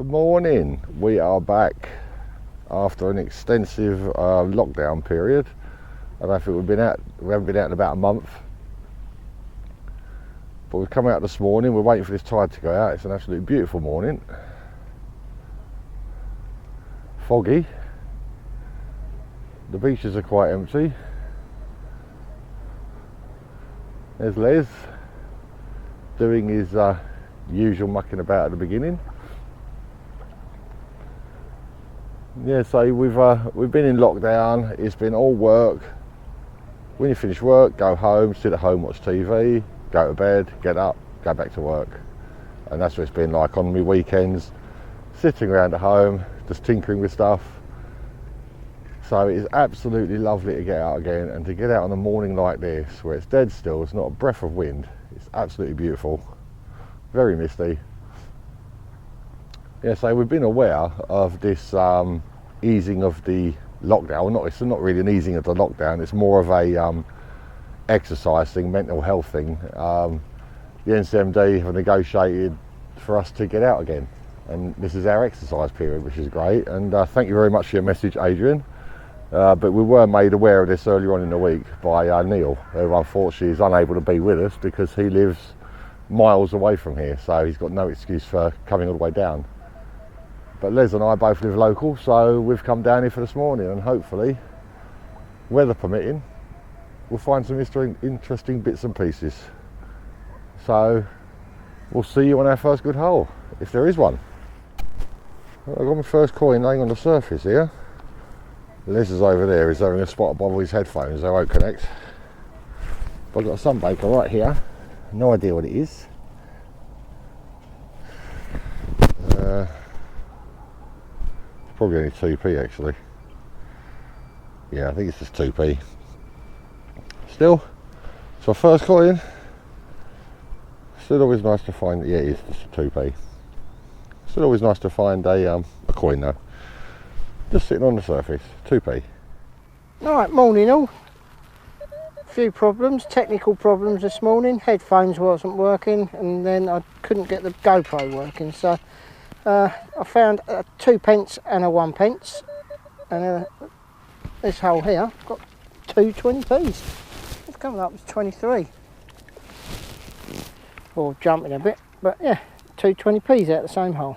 Good morning. We are back after an extensive lockdown period. I don't think we haven't been out in about a month. But we've come out this morning. We're waiting for this tide to go out. It's an absolutely beautiful morning. Foggy. The beaches are quite empty. There's Les doing his usual mucking about at the beginning. Yeah, so we've been in lockdown. It's been all work. When you finish work, go home, sit at home, watch TV, go to bed, get up, go back to work. And that's what it's been like on my weekends, sitting around at home, just tinkering with stuff. So it is absolutely lovely to get out again, and to get out on a morning like this, where it's dead still, it's not a breath of wind. It's absolutely beautiful. Very misty. Yeah, so we've been aware of this easing of the lockdown. Well, it's not really an easing of the lockdown, it's more of a exercise thing, mental health thing. The NCMD have negotiated for us to get out again, and this is our exercise period, which is great. And thank you very much for your message, Adrian. But we were made aware of this earlier on in the week by Neil, who unfortunately is unable to be with us because he lives miles away from here, so he's got no excuse for coming all the way down. But Les and I both live local, so we've come down here for this morning, and hopefully, weather permitting, we'll find some interesting bits and pieces. So we'll see you on our first good hole, if there is one. I've got my first coin laying on the surface here. Les is over there, he's having a spot above his headphones, they won't connect. But I've got a sunbaker right here, no idea what it is. Probably only 2p actually. Yeah, I think it's just 2p. Still, it's my first coin. Still always nice to find, yeah, it is just a 2p. Still always nice to find a coin though. Just sitting on the surface, 2p. Alright, morning all. Few problems, technical problems this morning. Headphones wasn't working, and then I couldn't get the GoPro working, so I found 2p and a 1p, and this hole here got two 20p's. It's coming up as 23. Or jumping a bit, but yeah, two 20p's out the same hole.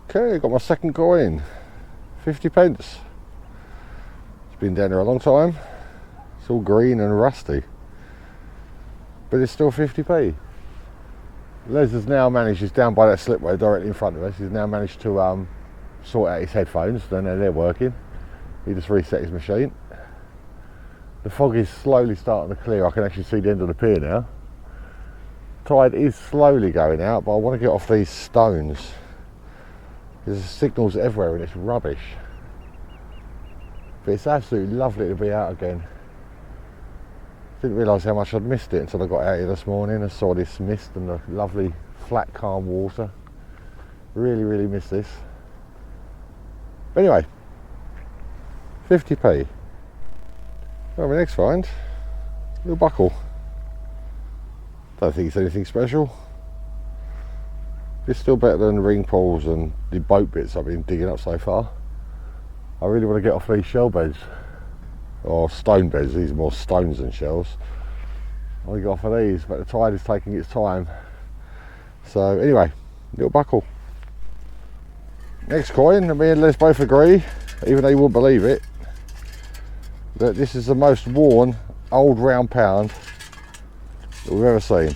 Okay, got my second coin, 50p. It's been down there a long time. It's all green and rusty, but it's still 50p. Les has now managed, he's down by that slipway directly in front of us, he's now managed to sort out his headphones, then they're working. He just reset his machine. The fog is slowly starting to clear, I can actually see the end of the pier now. Tide is slowly going out, but I want to get off these stones. There's signals everywhere and it's rubbish. But it's absolutely lovely to be out again. Didn't realise how much I'd missed it until I got out here this morning and saw this mist and the lovely flat calm water. Really missed this. But anyway, 50p. Well, my next find, a little buckle. Don't think it's anything special. It's still better than ring poles and the boat bits I've been digging up so far. I really want to get off these shell beds, or stone beds. These are more stones than shells. I want to get off of these, but the tide is taking its time. So anyway, little buckle. Next coin, me and Les both agree, even though you wouldn't believe it, that this is the most worn old round pound that we've ever seen.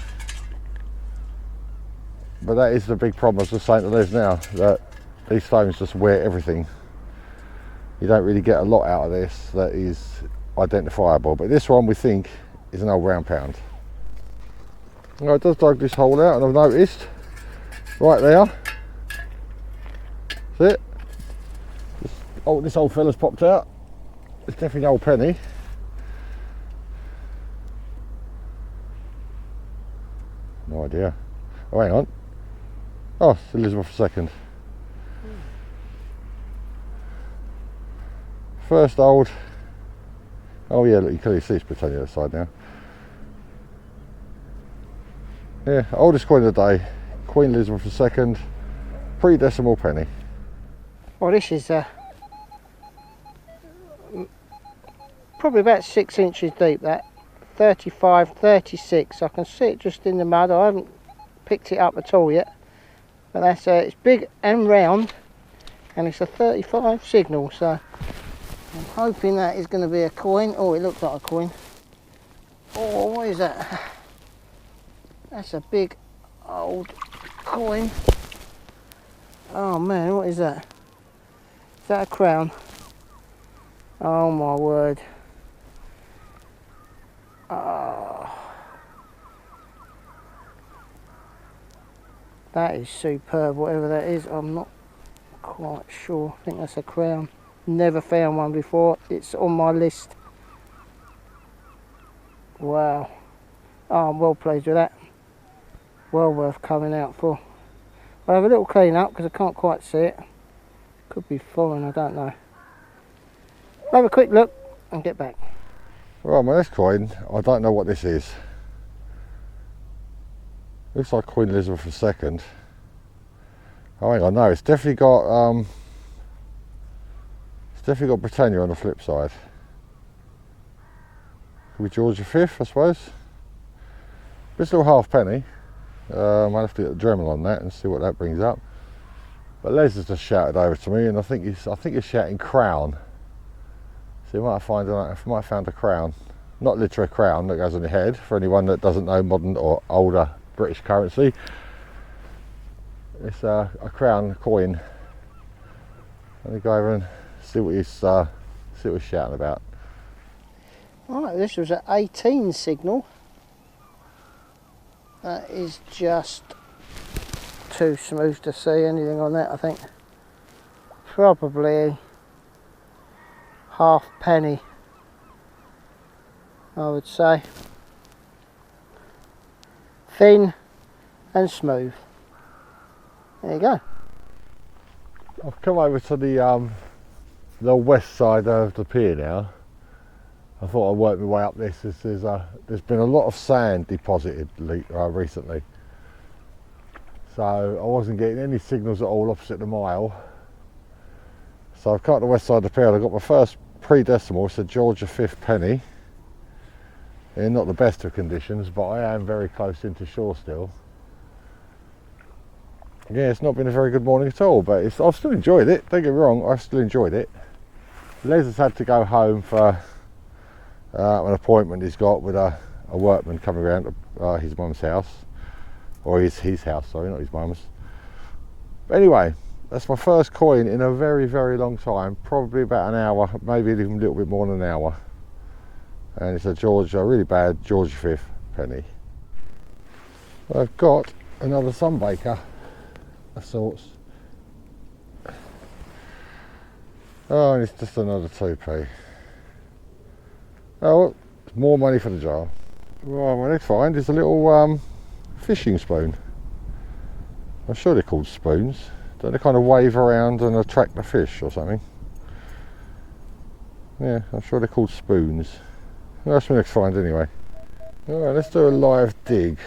But that is the big problem, as I was saying to Les now, that these stones just wear everything. You don't really get a lot out of this that is identifiable, but this one we think is an old round pound. Well, it does dug this hole out, and I've noticed right there, see it? This old fella's popped out. It's definitely an old penny. No idea. Oh, hang on. Oh, it's Elizabeth II. First old. Oh yeah, look, you can clearly see it's Britannia on the side now. Yeah, oldest coin of the day. Queen Elizabeth II, pre-decimal penny. Well, this is probably about 6 inches deep, that 35, 36. I can see it just in the mud. I haven't picked it up at all yet, but that's it's big and round, and it's a 35 signal, so I'm hoping that is going to be a coin. Oh, it looks like a coin. Oh, what is that? That's a big old coin. Oh man, what is that? Is that a crown? Oh my word. Oh, that is superb, whatever that is. I'm not quite sure. I think that's a crown. Never found one before. It's on my list. Wow. Oh, I'm well pleased with that. Well worth coming out for. I'll have a little clean up because I can't quite see it. Could be falling, I don't know. I'll have a quick look and get back. Right, my next coin, I don't know what this is. Looks like Queen Elizabeth II. Oh, hang on, no, it's definitely got Britannia on the flip side. Could be George V, I suppose. This little half penny. I'll have to get the Dremel on that and see what that brings up. But Les has just shouted over to me, and I think he's shouting crown. So you might find found a crown. Not literally a crown that goes on your head, for anyone that doesn't know modern or older British currency. It's a crown coin. Let me go over and see what he's shouting about. Right, this was an 18 signal. That is just too smooth to see anything on that, I think. Probably half penny, I would say. Thin and smooth. There you go. I've come over to the west side of the pier now. I thought I'd work my way up this. There's been a lot of sand deposited recently, so I wasn't getting any signals at all opposite the mile. So I've come up the west side of the pier. I got my first pre-decimal. It's a George V penny. In not the best of conditions, but I am very close into shore still. Yeah, it's not been a very good morning at all, but I've still enjoyed it. Don't get me wrong, I've still enjoyed it. Les has had to go home for an appointment he's got with a workman coming around to his mum's house, or his house, sorry, not his mum's. But anyway, that's my first coin in a very, very long time, probably about an hour, maybe even a little bit more than an hour. And it's a really bad George V penny. I've got another sunbaker of sorts. Oh, and it's just another 2p. Oh, well, more money for the jar. Right, my next find is a little fishing spoon. I'm sure they're called spoons. Don't they kind of wave around and attract the fish or something? Yeah, I'm sure they're called spoons. That's my next find anyway. Alright, let's do a live dig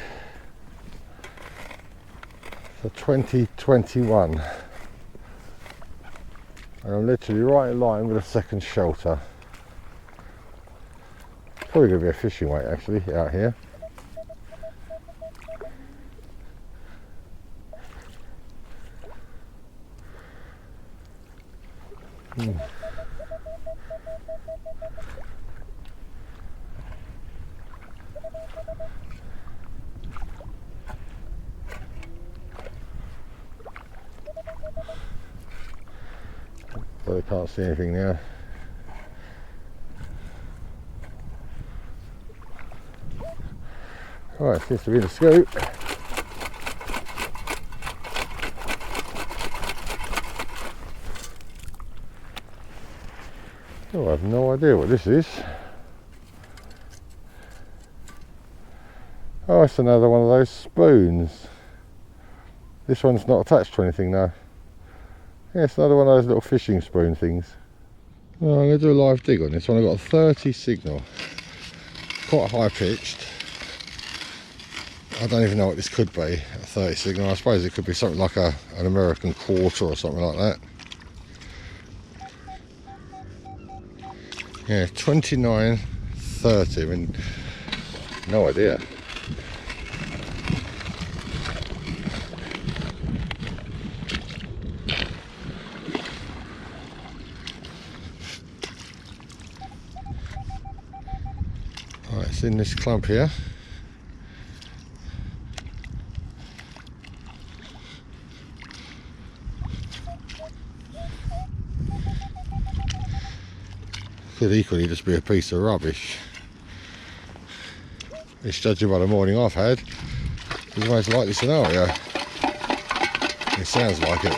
for 2021. And I'm literally right in line with a second shelter. Probably going to be a fishing weight actually out here. But I can't see anything now. Right, seems to be the scoop. Oh, I have no idea what this is. Oh, it's another one of those spoons. This one's not attached to anything though. Yeah, it's another one of those little fishing spoon things. Oh, I'm going to do a live dig on this one. I've got a 30 signal. Quite high pitched. I don't even know what this could be. A 30 signal. I suppose it could be something like an American quarter or something like that. Yeah, 29.30. I mean, no idea. Right, it's in this clump here. Could equally just be a piece of rubbish. It's judging by the morning I've had, it's the most likely scenario. It sounds like it.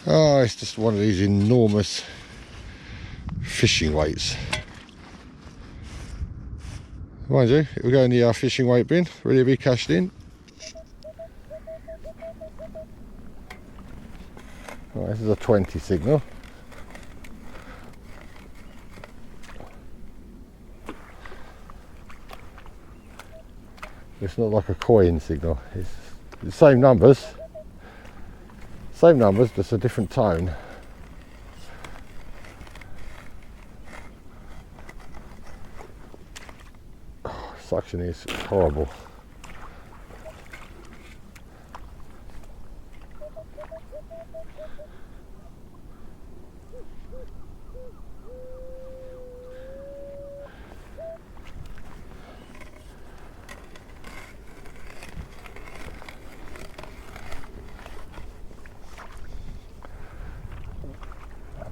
Oh, it's just one of these enormous fishing weights. Mind you, it will go in the fishing weight bin, ready to be cashed in. Right, this is a 20 signal. It's not like a coin signal. It's the same numbers, just a different tone. Oh, suction is horrible.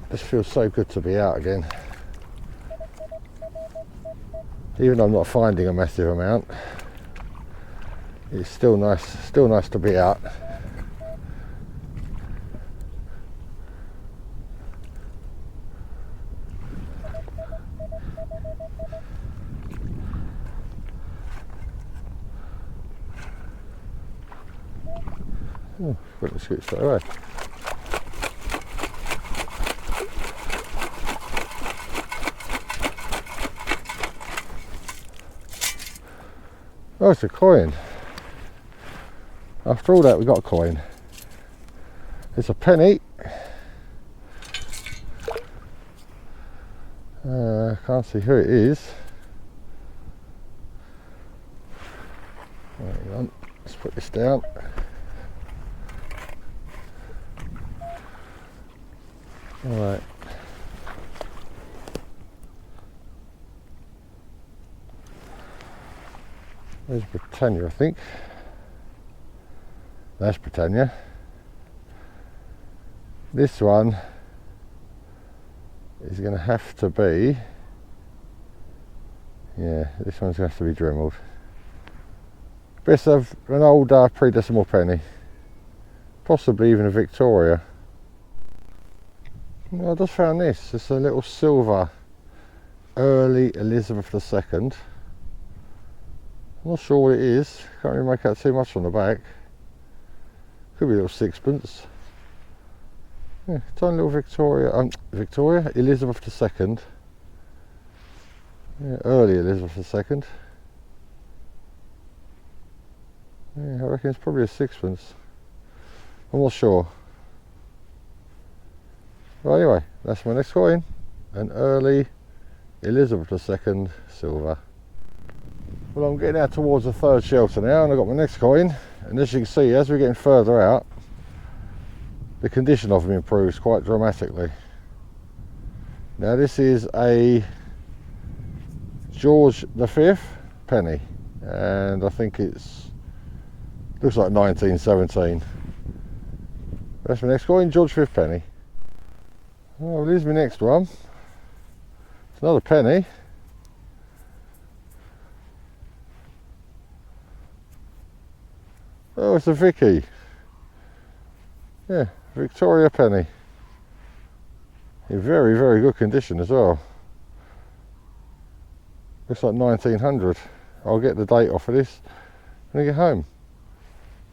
This feels so good to be out again. Even though I'm not finding a massive amount, it's still nice to be out. Oh, got the scoop straight away. Oh, it's a coin. After all that, we got a coin. It's a penny. Can't see who it is. Hang on, let's put this down. Alright. There's Britannia, I think. That's Britannia. This one is going to have to be, yeah, this one's going to have to be Dremelled. Best of an old pre-decimal penny, possibly even a Victoria. I just found this. It's a little silver early Elizabeth II. I'm not sure what it is. Can't really make out too much on the back. Could be a little sixpence. Yeah, tiny little Victoria, Elizabeth II. Yeah, early Elizabeth II. Yeah, I reckon it's probably a sixpence. I'm not sure. Well, anyway, that's my next coin. An early Elizabeth II silver. Well, I'm getting out towards the third shelter now, and I've got my next coin. And as you can see, as we're getting further out, the condition of them improves quite dramatically. Now, this is a George V penny, and I think it's looks like 1917. That's my next coin, George V penny. Oh, there's my next one. It's another penny. Oh, it's a Vicky. Yeah, Victoria penny. In very, very good condition as well. Looks like 1900. I'll get the date off of this when I get home.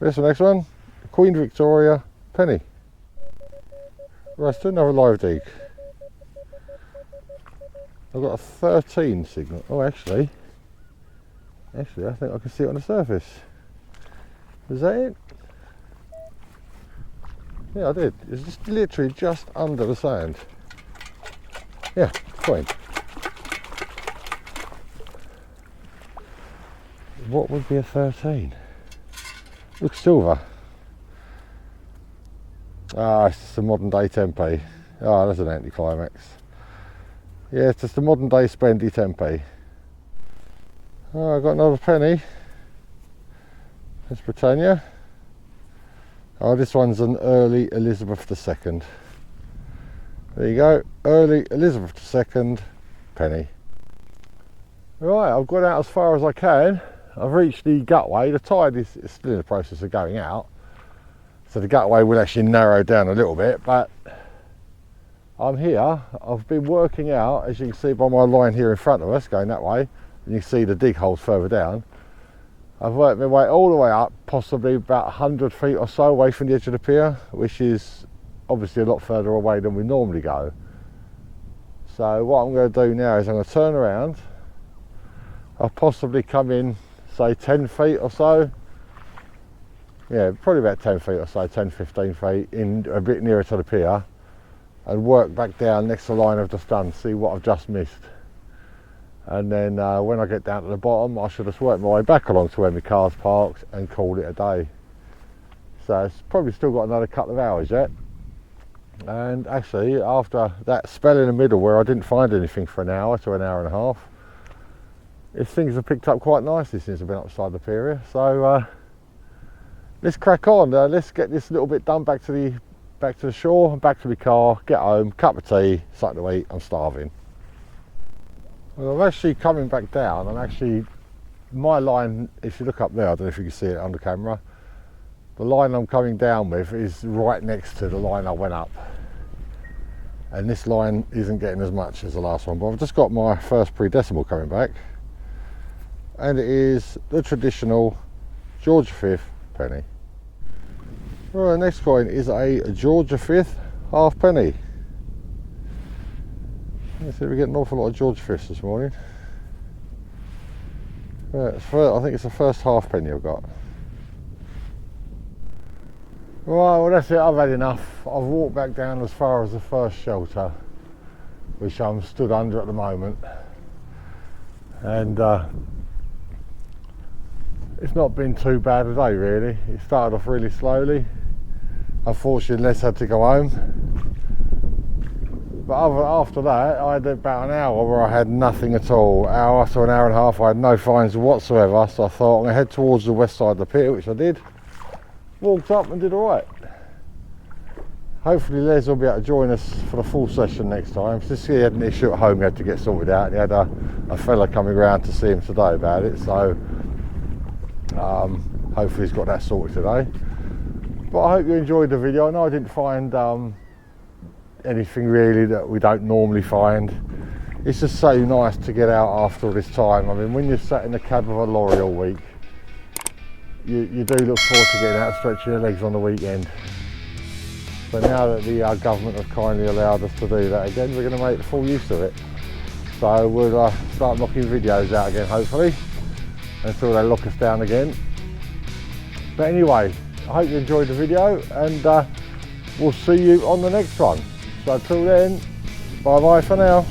There's the next one, Queen Victoria penny. Right, let's do another live dig. I've got a 13 signal. Oh, actually, Actually, I think I can see it on the surface. Is that it? Yeah, I did. It's just literally just under the sand. Yeah, fine. What would be a 13? Looks silver. Ah, it's just a modern day 10p. Ah, that's an anticlimax. Yeah, it's just a modern day spendy 10p. Oh, I got another penny. That's Britannia. Oh, this one's an early Elizabeth II. There you go, early Elizabeth II penny. Right, I've got out as far as I can. I've reached the gutway. The tide is still in the process of going out, so the gutway will actually narrow down a little bit, but I'm here. I've been working out, as you can see by my line here in front of us going that way, and you can see the dig holes further down. I've worked my way all the way up, possibly about 100 feet or so away from the edge of the pier, which is obviously a lot further away than we normally go. So what I'm going to do now is I'm going to turn around. I'll possibly come in, say 10 feet or so. Yeah, probably about 10 feet or so, 10, 15 feet, in a bit nearer to the pier, and work back down next to the line I've just done, see what I've just missed. And then when I get down to the bottom, I should just work my way back along to where my car's parked and call it a day. So it's probably still got another couple of hours yet. And actually, after that spell in the middle where I didn't find anything for an hour to an hour and a half, things have picked up quite nicely since I've been outside the pier. So let's crack on. Let's get this little bit done back to the shore and back to my car, get home, cup of tea, something to eat. I'm starving. Well, I'm actually coming back down. My line, if you look up there, I don't know if you can see it under camera, the line I'm coming down with is right next to the line I went up. And this line isn't getting as much as the last one, but I've just got my first pre-decimal coming back. And it is the traditional Georgia 5th penny. Well, the next coin is a Georgia 5th half penny. Let's see, we get an awful lot of Georgia 5ths this morning. I think it's the first half penny I've got. Right, well that's it, I've had enough. I've walked back down as far as the first shelter, which I'm stood under at the moment. And it's not been too bad a day really. It started off really slowly. Unfortunately, Les had to go home. But after that, I had about an hour where I had nothing at all. Hour to an hour and a half, I had no finds whatsoever. So I thought I'm going to head towards the west side of the pier, which I did. Walked up and did all right. Hopefully Les will be able to join us for the full session next time. Since he had an issue at home he had to get sorted out, and he had a fella coming around to see him today about it. So hopefully he's got that sorted today. But I hope you enjoyed the video. I know I didn't find anything really that we don't normally find. It's just so nice to get out after all this time. I mean, when you're sat in the cab of a lorry all week, you do look forward to getting out, stretching your legs on the weekend. But now that the government have kindly allowed us to do that again, we're going to make full use of it. So we'll start knocking videos out again, hopefully, until they lock us down again. But anyway, I hope you enjoyed the video, and we'll see you on the next one. So until then, bye bye for now.